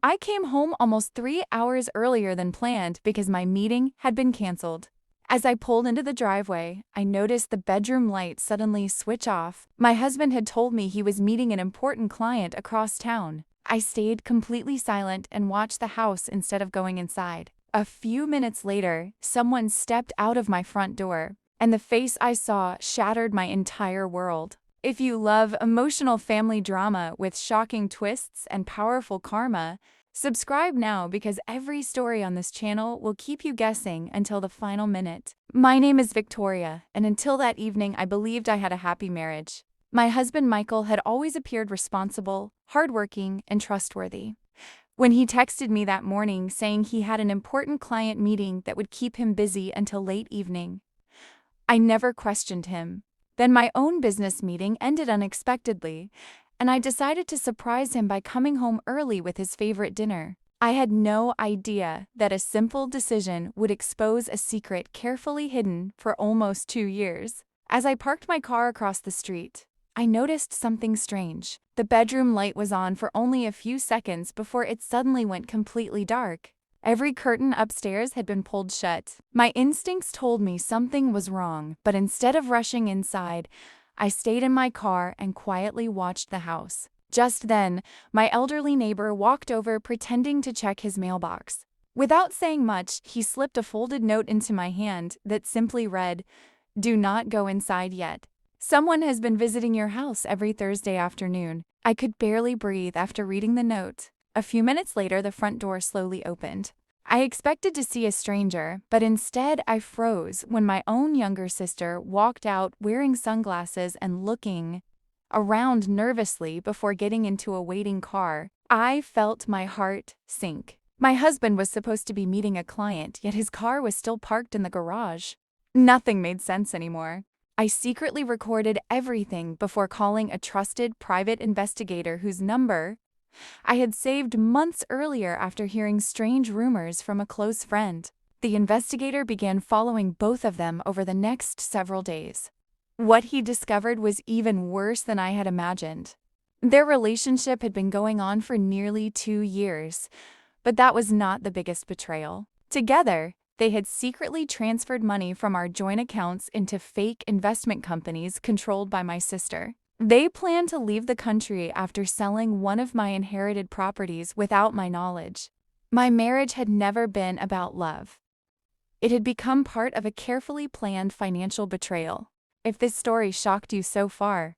I came home almost 3 hours earlier than planned because my meeting had been canceled. As I pulled into the driveway, I noticed the bedroom light suddenly switch off. My husband had told me he was meeting an important client across town. I stayed completely silent and watched the house instead of going inside. A few minutes later, someone stepped out of my front door, and the face I saw shattered my entire world. If you love emotional family drama with shocking twists and powerful karma, subscribe now because every story on this channel will keep you guessing until the final minute. My name is Victoria, and until that evening I believed I had a happy marriage. My husband Michael had always appeared responsible, hardworking, and trustworthy. When he texted me that morning saying he had an important client meeting that would keep him busy until late evening, I never questioned him. Then my own business meeting ended unexpectedly, and I decided to surprise him by coming home early with his favorite dinner. I had no idea that a simple decision would expose a secret carefully hidden for almost 2 years. As I parked my car across the street, I noticed something strange. The bedroom light was on for only a few seconds before it suddenly went completely dark. Every curtain upstairs had been pulled shut. My instincts told me something was wrong, but instead of rushing inside, I stayed in my car and quietly watched the house. Just then, my elderly neighbor walked over pretending to check his mailbox. Without saying much, he slipped a folded note into my hand that simply read, "Do not go inside yet. Someone has been visiting your house every Thursday afternoon." I could barely breathe after reading the note. A few minutes later, the front door slowly opened. I expected to see a stranger, but instead I froze when my own younger sister walked out wearing sunglasses and looking around nervously before getting into a waiting car. I felt my heart sink. My husband was supposed to be meeting a client, yet his car was still parked in the garage. Nothing made sense anymore. I secretly recorded everything before calling a trusted private investigator whose number I had saved months earlier after hearing strange rumors from a close friend. The investigator began following both of them over the next several days. What he discovered was even worse than I had imagined. Their relationship had been going on for nearly 2 years, but that was not the biggest betrayal. Together, they had secretly transferred money from our joint accounts into fake investment companies controlled by my sister. They planned to leave the country after selling one of my inherited properties without my knowledge. My marriage had never been about love. It had become part of a carefully planned financial betrayal. If this story shocked you so far,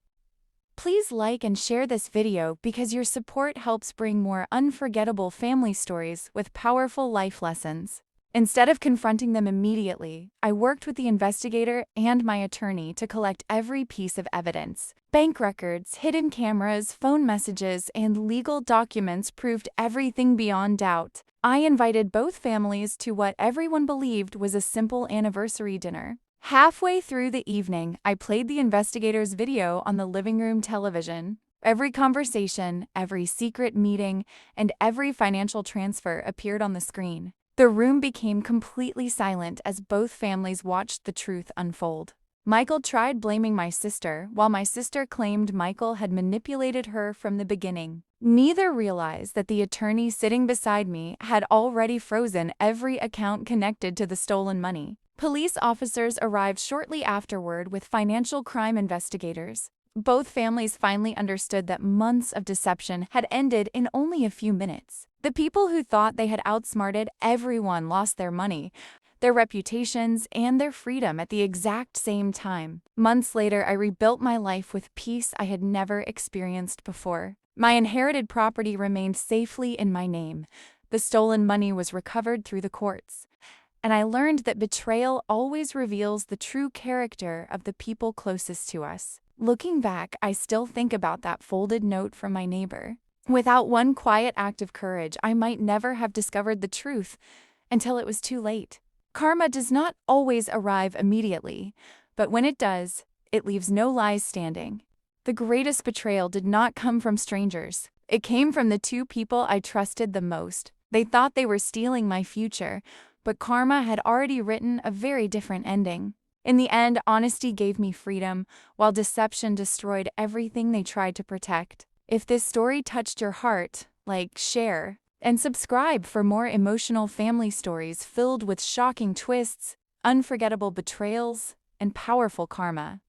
please like and share this video because your support helps bring more unforgettable family stories with powerful life lessons. Instead of confronting them immediately, I worked with the investigator and my attorney to collect every piece of evidence. Bank records, hidden cameras, phone messages, and legal documents proved everything beyond doubt. I invited both families to what everyone believed was a simple anniversary dinner. Halfway through the evening, I played the investigator's video on the living room television. Every conversation, every secret meeting, and every financial transfer appeared on the screen. The room became completely silent as both families watched the truth unfold. Michael tried blaming my sister, while my sister claimed Michael had manipulated her from the beginning. Neither realized that the attorney sitting beside me had already frozen every account connected to the stolen money. Police officers arrived shortly afterward with financial crime investigators. Both families finally understood that months of deception had ended in only a few minutes. The people who thought they had outsmarted everyone lost their money, their reputations, and their freedom at the exact same time. Months later, I rebuilt my life with peace I had never experienced before. My inherited property remained safely in my name. The stolen money was recovered through the courts. And I learned that betrayal always reveals the true character of the people closest to us. Looking back, I still think about that folded note from my neighbor. Without one quiet act of courage, I might never have discovered the truth until it was too late. Karma does not always arrive immediately, but when it does, it leaves no lies standing. The greatest betrayal did not come from strangers. It came from the two people I trusted the most. They thought they were stealing my future, but karma had already written a very different ending. In the end, honesty gave me freedom, while deception destroyed everything they tried to protect. If this story touched your heart, like, share, And subscribe for more emotional family stories filled with shocking twists, unforgettable betrayals, and powerful karma.